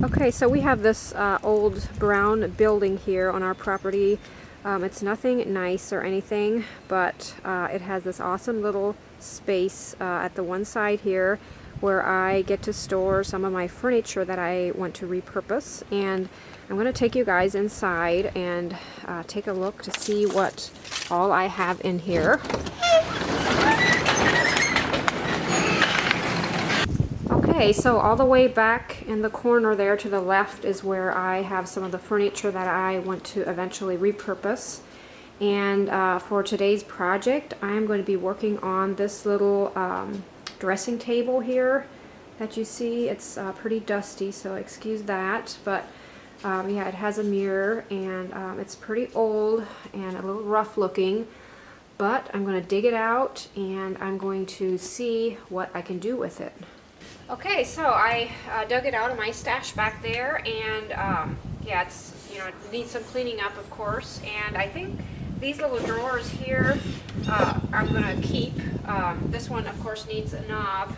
Okay, so we have this old brown building here on our property. It's nothing nice or anything, but it has this awesome little space at the one side here where I get to store some of my furniture that I want to repurpose. And I'm going to take you guys inside and take a look to see what all I have in here. Okay, so all the way back in the corner there to the left is where I have some of the furniture that I want to eventually repurpose. And for today's project, I'm going to be working on this little dressing table here that you see. It's pretty dusty, so excuse that. But yeah, it has a mirror, and it's pretty old and a little rough looking. But I'm going to dig it out, and I'm going to see what I can do with it. Okay, so I dug it out of my stash back there, and yeah, it's, you know, it needs some cleaning up, of course. And I think these little drawers here I'm gonna keep. This one, of course, needs a knob,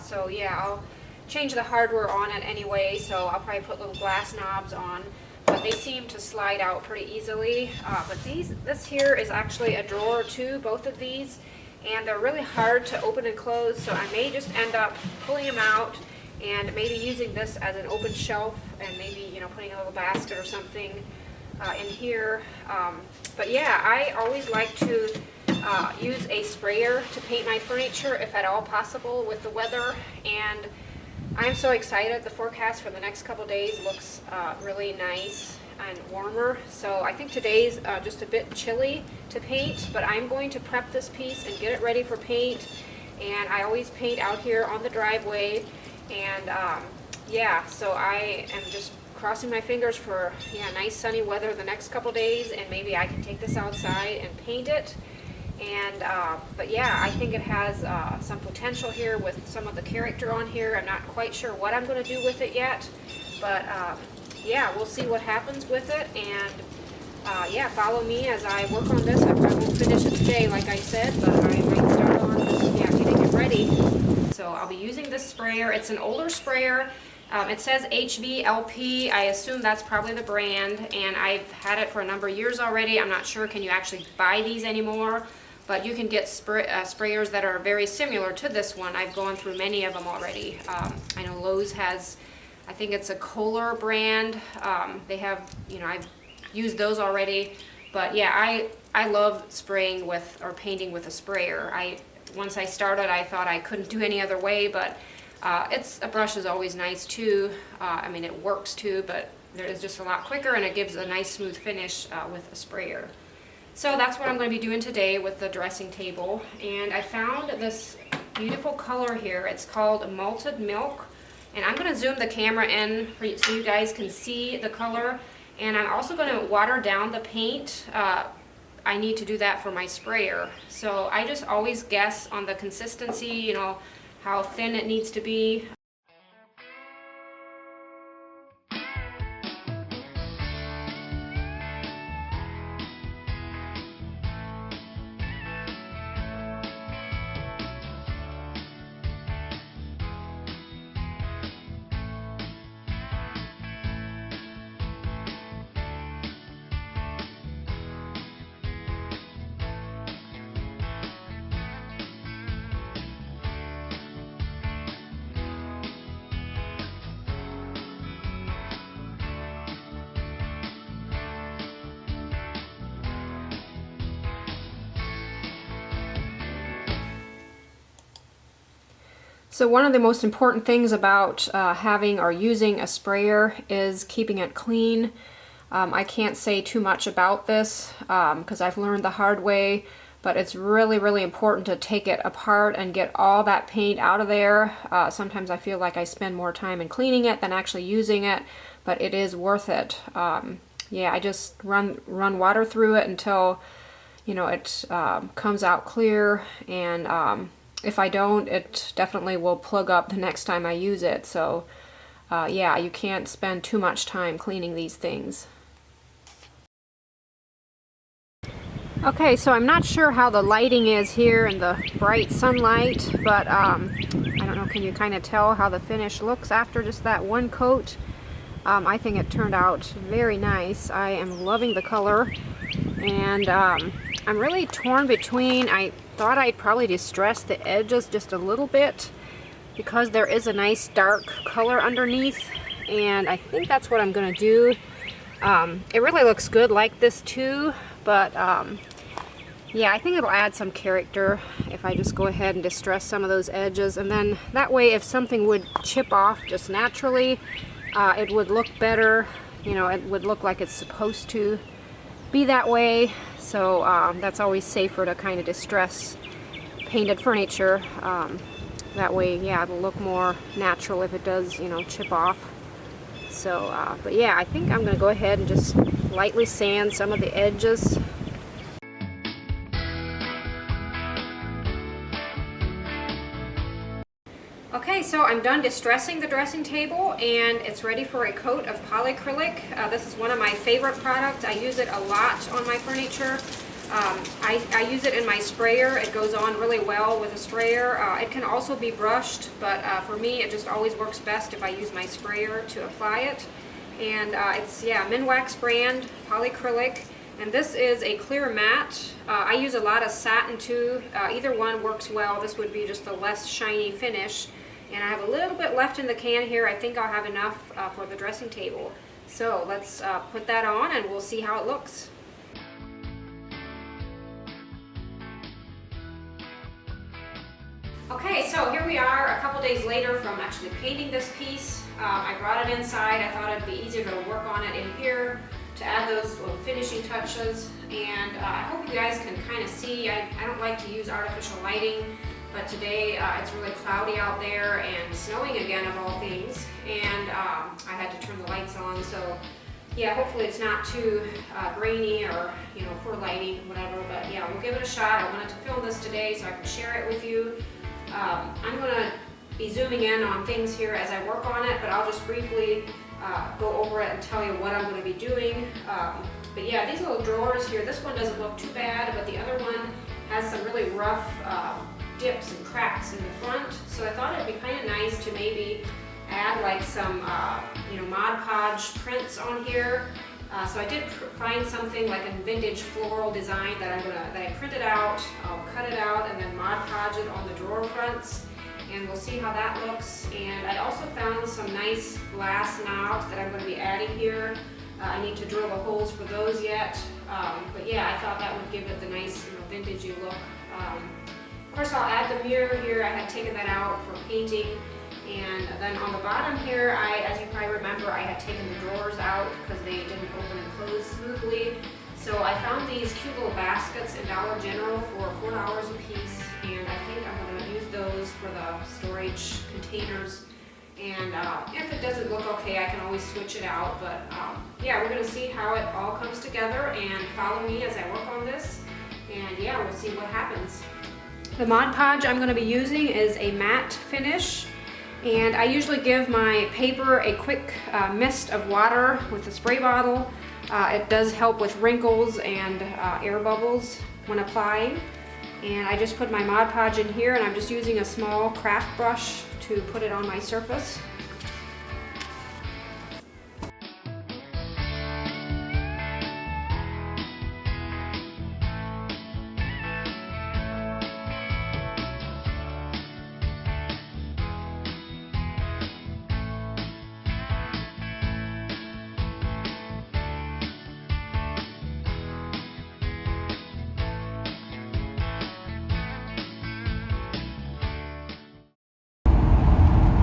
so yeah, I'll change the hardware on it anyway. So I'll probably put little glass knobs on, but they seem to slide out pretty easily. But this here is actually a drawer too, both of these. And they're really hard to open and close, so I may just end up pulling them out and maybe using this as an open shelf, and maybe, you know, putting a little basket or something in here. But yeah, I always like to use a sprayer to paint my furniture if at all possible with the weather. And I'm so excited. The forecast for the next couple days looks really nice and warmer. So I think today's just a bit chilly to paint, but I'm going to prep this piece and get it ready for paint. And I always paint out here on the driveway. And yeah, so I am just crossing my fingers for, yeah, nice sunny weather the next couple days, and maybe I can take this outside and paint it. And but yeah, I think it has some potential here with some of the character on here. I'm not quite sure what I'm going to do with it yet, but yeah, we'll see what happens with it. And yeah, follow me as I work on this. I won't finish it today, like I said, but I might start on just, yeah, getting it ready. So I'll be using this sprayer. It's an older sprayer. It says HVLP. I assume that's probably the brand, and I've had it for a number of years already. I'm not sure, can you actually buy these anymore? But you can get sprayers that are very similar to this one. I've gone through many of them already. I know Lowe's has, I think it's a Kohler brand. They have, you know, I've used those already. But yeah, I love spraying with, or painting with a sprayer. Once I started, I thought I couldn't do any other way, but a brush is always nice too. I mean, it works too, but it's just a lot quicker, and it gives a nice smooth finish with a sprayer. So that's what I'm going to be doing today with the dressing table. And I found this beautiful color here. It's called Malted Milk. And I'm going to zoom the camera in for you, so you guys can see the color. And I'm also going to water down the paint. I need to do that for my sprayer. So I just always guess on the consistency, you know, how thin it needs to be. So one of the most important things about having or using a sprayer is keeping it clean. I can't say too much about this because I've learned the hard way, but it's really, really important to take it apart and get all that paint out of there. Sometimes I feel like I spend more time in cleaning it than actually using it, but it is worth it. Yeah, I just run water through it until, you know, it comes out clear, and if I don't, it definitely will plug up the next time I use it. So yeah, you can't spend too much time cleaning these things. Okay, so I'm not sure how the lighting is here in the bright sunlight, but I don't know, can you kind of tell how the finish looks after just that one coat? I think it turned out very nice. I am loving the color, and I'm really torn between, I thought I'd probably distress the edges just a little bit because there is a nice dark color underneath, and I think that's what I'm going to do. It really looks good like this too, but yeah, I think it'll add some character if I just go ahead and distress some of those edges, and then that way if something would chip off just naturally, it would look better. You know, it would look like it's supposed to be that way. So that's always safer to kind of distress painted furniture. That way, yeah, it'll look more natural if it does, you know, chip off. So, but yeah, I think I'm going to go ahead and just lightly sand some of the edges. Okay, so I'm done distressing the dressing table, and it's ready for a coat of polyacrylic. This is one of my favorite products. I use it a lot on my furniture. I use it in my sprayer. It goes on really well with a sprayer. It can also be brushed, but for me it just always works best if I use my sprayer to apply it. And it's, yeah, Minwax brand polyacrylic, and this is a clear matte. I use a lot of satin too. Either one works well. This would be just a less shiny finish. And I have a little bit left in the can here. I think I'll have enough for the dressing table. So let's put that on and we'll see how it looks. Okay, so here we are a couple days later from actually painting this piece. I brought it inside. I thought it'd be easier to work on it in here to add those little finishing touches. And I hope you guys can kind of see. I don't like to use artificial lighting, but today it's really cloudy out there and snowing again of all things. And I had to turn the lights on, so yeah, hopefully it's not too grainy or, you know, poor lighting, whatever. But yeah, we'll give it a shot. I wanted to film this today so I can share it with you. I'm going to be zooming in on things here as I work on it, but I'll just briefly go over it and tell you what I'm going to be doing. But yeah, these little drawers here, this one doesn't look too bad, but the other one has some really rough dips and cracks in the front. So I thought it'd be kind of nice to maybe add like some, you know, Mod Podge prints on here. So I did find something like a vintage floral design that I printed out. I'll cut it out and then Mod Podge it on the drawer fronts, and we'll see how that looks. And I also found some nice glass knobs that I'm going to be adding here. I need to drill the holes for those yet, but yeah, I thought that would give it the nice, you know, vintagey look. Of course, I'll add the mirror here. I had taken that out for painting. And then on the bottom here, as you probably remember, I had taken the drawers out because they didn't open and close smoothly. So I found these cute little baskets in Dollar General for $4 a piece, and I think I'm going to use those for the storage containers. And if it doesn't look okay, I can always switch it out. But yeah, we're going to see how it all comes together, and follow me as I work on this. And yeah, we'll see what happens. The Mod Podge I'm going to be using is a matte finish. And I usually give my paper a quick mist of water with the spray bottle. It does help with wrinkles and air bubbles when applying. And I just put my Mod Podge in here, and I'm just using a small craft brush to put it on my surface.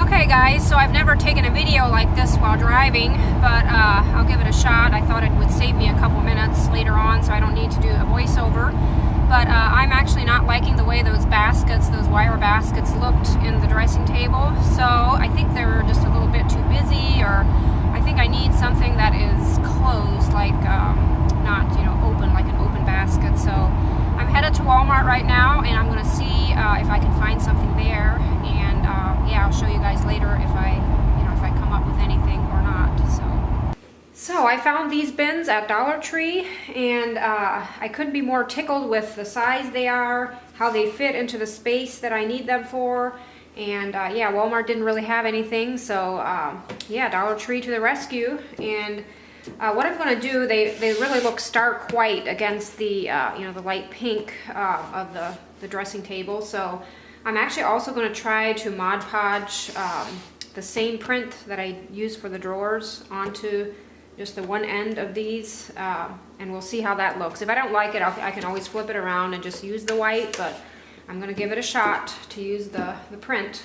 Okay guys, so I've never taken a video like this while driving, but I'll give it a shot. I thought it would save me a couple minutes later on so I don't need to do a voiceover. But I'm actually not liking the way those baskets, those wire baskets, looked in the dressing table. So I think they're just a little bit too busy, or I think I need something that is closed, like not, you know, open, like an open basket. So I'm headed to Walmart right now, and I'm going to see if I can find something there. And yeah, I'll show you guys later if I come up with anything or not. So I found these bins at Dollar Tree, and I couldn't be more tickled with the size they are, how they fit into the space that I need them for, And yeah, Walmart didn't really have anything, so yeah, Dollar Tree to the rescue. And what I'm going to do, they really look stark white against the you know, the light pink of the dressing table. So I'm actually also going to try to Mod Podge the same print that I use for the drawers onto just the one end of these, and we'll see how that looks. If I don't like it, I can always flip it around and just use the white, but I'm going to give it a shot to use the print.